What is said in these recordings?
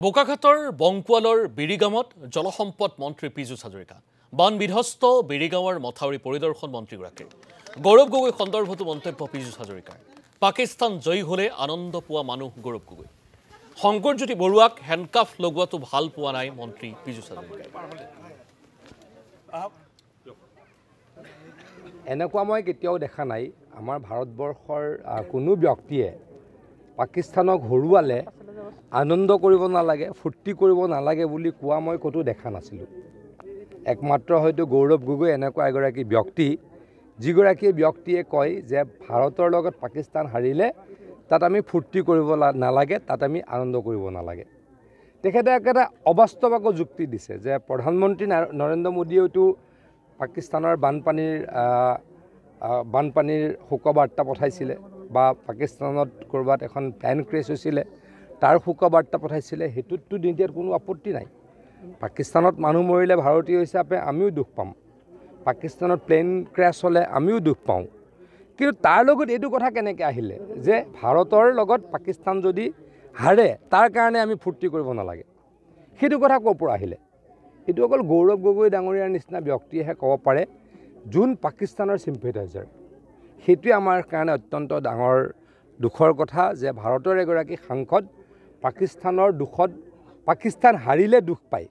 বোকাখাতৰ বংকুৱালৰ বিৰিগাঁৱত জলসম্পদ মন্ত্ৰী পীযুষ হাজৰিকা বান বিধ্বস্ত বিৰিগাঁৱৰ মথাউৰি পৰিদৰ্শন মন্ত্ৰীগৰাকীৰ গৌৰৱ গগৈ সন্দৰ্ভতো মন্তব্য পীযুষ হাজৰিকাৰ পাকিস্তান জয়ী হলে আনন্দ পোৱা মানুহ গৌৰৱ গগৈ শংকৰজ্যোতি বৰুৱাক হেণ্ডকাফ লগোৱাটো ভাল পোৱা নাই মন্ত্ৰী পীযুষ হাজৰিকাই এনেকুৱা মই কেতিয়াও দেখা নাই আমাৰ ভাৰতবৰ্ষৰ কোনো ব্যক্তিয়ে পাকিস্তানক হৰুৱালে আনন্দ কৰিব নালাগে ফুৰ্তি কৰিব নালাগে বুলি কোৱা মই কতো দেখা নাছিলোঁ একমাত্ৰ হয়তো গৌৰৱ গগৈ এনেকুৱা এগৰাকী ব্যক্তি যিগৰাকী ব্যক্তিয়ে কয় যে ভাৰতৰ লগত পাকিস্তান হাৰিলে তাত আমি ফুৰ্তি কৰিব নালাগে তাত আমি আনন্দ কৰিব নালাগে তেখেতে একটা অবাস্তৱ যুক্তি দিছে যে প্ৰধানমন্ত্ৰী নৰেন্দ্ৰ মোদীয়েতো পাকিস্তানৰ বানপানীৰ শোকবাৰ্তা পঠাইছিলে বা পাকিস্তানত কৰবাত এখন প্লেন ক্ৰেছ হৈছিলে তাৰ শোকবাৰ্তা পঠাইছিলে হেতুটো নিদিয়াৰ কোনো আপত্তি নাই পাকিস্তানত মানুহ মৰিলে ভাৰতীয় হিচাপে আমিও দুখ পাম পাকিস্তানত প্লেন ক্ৰেছ হলে আমিও দুখ পাওঁ কিন্তু তাৰ লগত এইটো কথা কেনেকৈ আহিলে যে ভাৰতৰ লগত পাকিস্তান যদি হাৰে তাৰ কাৰণে আমি ফুৰ্তি কৰিব নালাগে সেইটো কথা ক'ৰ পৰা আহিলে এইটো অকল গৌৰৱ গগৈ ডাঙৰীয়াৰ নিচিনা ব্যক্তিয়েহে ক'ব পাৰে যোন পাকিস্তানৰ সিম্পেথাইজাৰ সেইটোৱে আমাৰ কাৰণে অত্যন্ত ডাঙৰ দুখৰ কথা যে ভাৰতৰ এগৰাকী সাংসদ পাকিস্তানৰ দুখত পাকিস্তান হাৰিলে দুখ পায়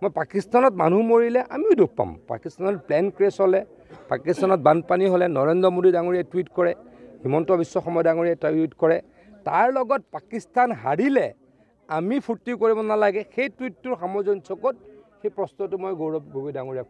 মই পাকিস্তানত মানুহ মৰিলে আমিও দুখ পাম পাকিস্তানত প্লেন ক্ৰেছ হলে পাকিস্তানত বানপানী হলে নৰেন্দ্ৰ মোদী ডাঙৰীয়াই টুইট কৰে হিমন্ত বিশ্ব শৰ্মা ডাঙৰীয়াই টুইট কৰে তাৰ লগত পাকিস্তান হাৰিলে আমি ফুৰ্তি কৰিব নালাগে সেই টুইটটোৰ সামঞ্জস্যত সেই প্ৰশ্নটো মই গৌৰৱ গগৈ ডাঙৰীয়াক